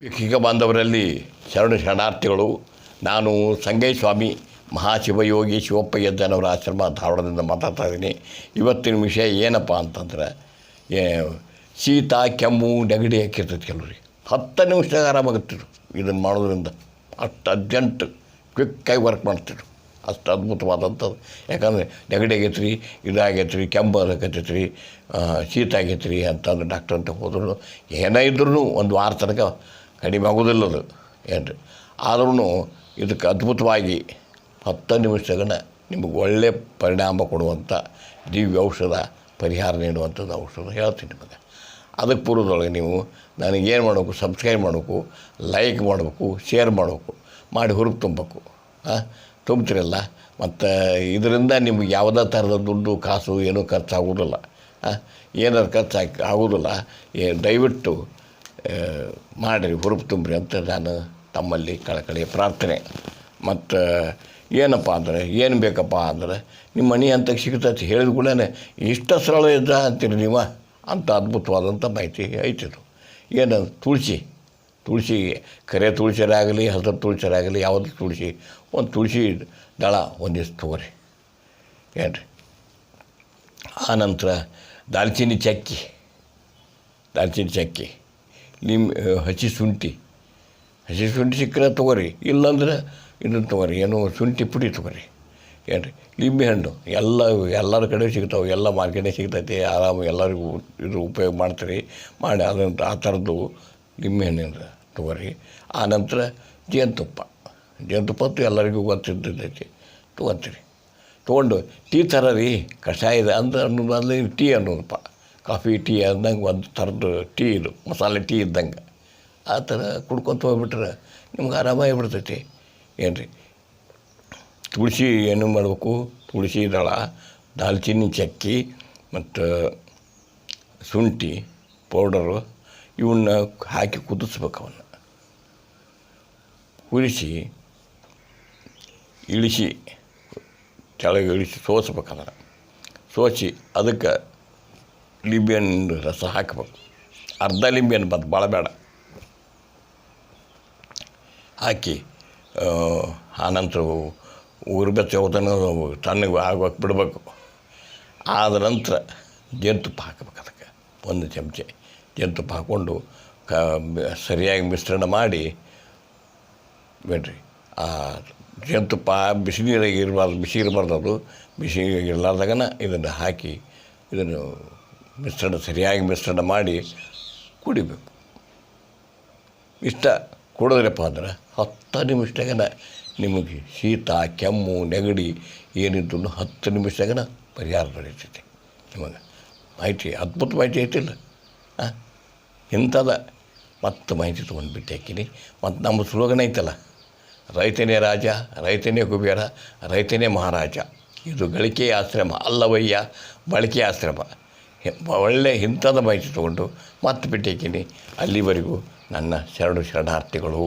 ವೀಕ್ಷಕ ಬಾಂಧವರಲ್ಲಿ ಶರಣಾರ್ಥಿಗಳು. ನಾನು ಸಂಗಯ್ಯ ಸ್ವಾಮಿ ಮಹಾಶಿವಯೋಗಿ ಶಿವಪ್ಪಯ್ಯದ್ದನವರ ಆಶ್ರಮ ಧಾರವಾಡದಿಂದ ಮಾತಾಡ್ತಾ ಇದ್ದೀನಿ. ಇವತ್ತಿನ ವಿಷಯ ಏನಪ್ಪ ಅಂತಂದ್ರೆ, ಶೀತ ಕೆಮ್ಮು ನೆಗಡಿ ಹಾಕಿರ್ತೈತೆ ಕೆಲವ್ರಿಗೆ. 10 ನಿಮಿಷದಾಗ ಆರಾಮಾಗುತ್ತಿದ್ರು ಇದನ್ನು ಮಾಡೋದ್ರಿಂದ. ಅಷ್ಟು ಅರ್ಜೆಂಟ್ ಕ್ವಿಕ್ಕಾಗಿ ವರ್ಕ್ ಮಾಡ್ತಿದ್ರು. ಅಷ್ಟು ಅದ್ಭುತವಾದಂಥದ್ದು. ಯಾಕಂದರೆ ನೆಗಡಿ ಆಗೈತೆ ರೀ, ಇದಾಗೈತೆ ರೀ, ಕೆಮ್ಮು ಆಗೈತೆ ರೀ, ಶೀತ ಆಗೈತೆ ರೀ ಅಂತಂದು ಡಾಕ್ಟರ್ ಅಂತ ಹೋದ್ರು ಏನೇ ಇದ್ರೂ ಒಂದು ವಾರ ತನಕ ಕಡಿಮೆ ಆಗೋದಿಲ್ಲ ಅದು ಏನು ರೀ. ಆದ್ರೂ ಇದಕ್ಕೆ ಅದ್ಭುತವಾಗಿ 10 ನಿಮಿಷಗಳ ನಿಮಗೆ ಒಳ್ಳೆಯ ಪರಿಣಾಮ ಕೊಡುವಂಥ ದಿವ್ಯ ಔಷಧ, ಪರಿಹಾರ ನೀಡುವಂಥದ್ದು ಔಷಧ ಹೇಳ್ತೀನಿ ನಿಮಗೆ. ಅದಕ್ಕೆ ಪೂರ್ವದೊಳಗೆ ನೀವು ನನಗೇನು ಮಾಡಬೇಕು, ಸಬ್ಸ್ಕ್ರೈಬ್ ಮಾಡಬೇಕು, ಲೈಕ್ ಮಾಡಬೇಕು, ಶೇರ್ ಮಾಡಬೇಕು, ಮಾಡಿ ಹುರುಪು ತುಂಬಬೇಕು. ತುಂಬ್ತಿರಲ್ಲ. ಮತ್ತು ಇದರಿಂದ ನಿಮ್ಗೆ ಯಾವುದೇ ಥರದ ದುಡ್ಡು ಕಾಸು ಏನೂ ಖರ್ಚಾಗೋದಿಲ್ಲ. ಏನಾದ್ರು ಖರ್ಚು ಆಗೋದಿಲ್ಲ. ದಯವಿಟ್ಟು ಮಾಡಿರಿ, ಹುರುಪು ತುಂಬ್ರಿ ಅಂತ ನಾನು ತಮ್ಮಲ್ಲಿ ಕಳಕಳಿಯ ಪ್ರಾರ್ಥನೆ. ಮತ್ತು ಏನಪ್ಪ ಅಂದರೆ, ಏನು ಬೇಕಪ್ಪ ಅಂದರೆ, ನಿಮ್ಮ ಮನೆ ಅಂತ ಸಿಗ್ತೈತಿ ಹೇಳಿದ ಕೂಡ ಇಷ್ಟ ಸರಳ ಇದ್ದ ಅಂತೀರಿ ನೀವು. ಅಂಥ ಅದ್ಭುತವಾದಂಥ ಮಾಹಿತಿ ಐತಿದು. ಏನು ತುಳಸಿ ಕರೆ ತುಳಸಿರಾಗಲಿ, ಹಸಿರು ತುಳಸಿರಾಗಲಿ, ಯಾವುದು ತುಳಸಿ, ಒಂದು ತುಳಸಿ ದಳ ಒಂದಿಷ್ಟು ತೊಗೊರಿ ಏನು ರೀ. ಆನಂತರ ದಾಲ್ಚಿನ್ನಿ ಚಕ್ಕಿ, ಹಸಿ ಶುಂಠಿ ಸಿಕ್ಕರೆ ತೊಗೊರಿ. ಇಲ್ಲಾಂದ್ರೆ ಇದನ್ನು ತೊಗೊರಿ, ಏನು ಶುಂಠಿ ಪುಡಿ ತೊಗೊರಿ ಏನು ರೀ. ಲಿಂಬೆಹಣ್ಣು ಎಲ್ಲರ ಕಡೆ ಸಿಗ್ತಾವೆ, ಎಲ್ಲ ಮಾರ್ಕೆಟಿಗೆ ಸಿಗ್ತೈತಿ. ಆರಾಮ ಎಲ್ಲರಿಗೂ ಇದು ಉಪಯೋಗ ಮಾಡ್ತೀರಿ. ಮಾಡಿ ಅದನ್ನು ಆ ಥರದ್ದು ಲಿಂಬೆಹಣ್ಣಿಂದ ತೊಗೊರಿ. ಆನಂತರ ಜೇನುತುಪ್ಪ ಎಲ್ಲರಿಗೂ ಗೊತ್ತಿದ್ದೈತಿ, ತೊಗೊತೀರಿ. ತೊಗೊಂಡು ಟೀ ಥರ ರೀ, ಕಷಾಯದ ಅನ್ನೋದು ಟೀ ಅನ್ನೋದಪ್ಪ. ಕಾಫಿ ಟೀ ಅಂದಂಗೆ ಒಂದು ಥರದ್ದು ಟೀ, ಇದು ಮಸಾಲೆ ಟೀ ಇದ್ದಂಗೆ. ಆ ಥರ ಕುಡ್ಕೊತ ಹೋಗ್ಬಿಟ್ರೆ ನಿಮ್ಗೆ ಆರಾಮಾಗಿ ಬಿಡ್ತೈತಿ ಏನು ರೀ. ತುಳಸಿ ಏನು ಮಾಡಬೇಕು, ತುಳಸಿ ದಳ, ದಾಲ್ಚಿನ್ನಿ ಚಕ್ಕಿ ಮತ್ತು ಶುಂಠಿ ಪೌಡರು ಇವನ್ನ ಹಾಕಿ ಕುದಿಸ್ಬೇಕು. ಕುದಿಸಿ ಕೆಳಗೆ ಇಳಿಸಿ ಸೋಸ್ಬೇಕು. ಅದನ್ನು ಸೋಸಿ ಅದಕ್ಕೆ ಲಿಂಬೆಹಣ್ಣು ರಸ ಹಾಕಬೇಕು. ಅರ್ಧ ಲಿಂಬೆಹಣ್ಣು ಬಂದು ಭಾಳ ಬೇಡ ಹಾಕಿ, ಆನಂತರ ಉಗುರುಬೆಚ್ಚ ತಣ್ಣಗೆ ಆಗೋಕೆ ಬಿಡಬೇಕು. ಆದ ನಂತರ ಜೇನುತುಪ್ಪ ಹಾಕಬೇಕು. ಅದಕ್ಕೆ 1 ಚಮಚೆ ಜೇನುತುಪ್ಪ ಹಾಕ್ಕೊಂಡು ಸರಿಯಾಗಿ ಮಿಶ್ರಣ ಮಾಡಿ ಬೇಡ್ರಿ. ಆ ಜೇನುತುಪ್ಪ ಬಿಸಿ ನೀರಾಗಿ ಬಿಸಿ ಇರಬಾರ್ದು. ಅದು ಬಿಸಿ ಇರಲಾರ್ದಾಗನ ಇದನ್ನು ಹಾಕಿ ಇದನ್ನು ಸರಿಯಾಗಿ ಮಿಶ್ರಣ ಮಾಡಿ ಕುಡಿಬೇಕು. ಇಷ್ಟ ಕುಡಿದ್ರಪ್ಪ ಅಂದ್ರೆ 10 ನಿಮಿಷದಾಗನ ನಿಮಗೆ ಶೀತ ಕೆಮ್ಮು ನೆಗಡಿ ಏನಿದ್ದು 10 ನಿಮಿಷದಾಗನ ಪರಿಹಾರ ದೊರೀತೈತಿ ನಿಮಗೆ. ಮಾಹಿತಿ ಅದ್ಭುತ ಮಾಹಿತಿ ಐತಿಲ್ಲ. ಇಂಥದ ಮತ್ತು ಮಾಹಿತಿ ತೊಗೊಂಡು ಬಿಟ್ಟು ಹಾಕಿನಿ. ಮತ್ತು ನಮ್ಮ ಸ್ಲೋಗನ್ ಐತಲ್ಲ, ರೈತನೇ ರಾಜ, ರೈತನೇ ಕುಬೇರ, ರೈತನೇ ಮಹಾರಾಜ. ಇದು ಗಳಿಕೆಯ ಆಶ್ರಮ ಅಲ್ಲವಯ್ಯ, ಬಳಕೆಯ ಆಶ್ರಮ. ಒಳ್ಳೆಯ ಇಂಥದ ಮಾಹಿತಿ ತೊಗೊಂಡು ಮತ್ತೆ ಬಿಟ್ಟು ಹಾಕಿನಿ. ಅಲ್ಲಿವರೆಗೂ ನನ್ನ ಶರಣಾರ್ಥಿಗಳು.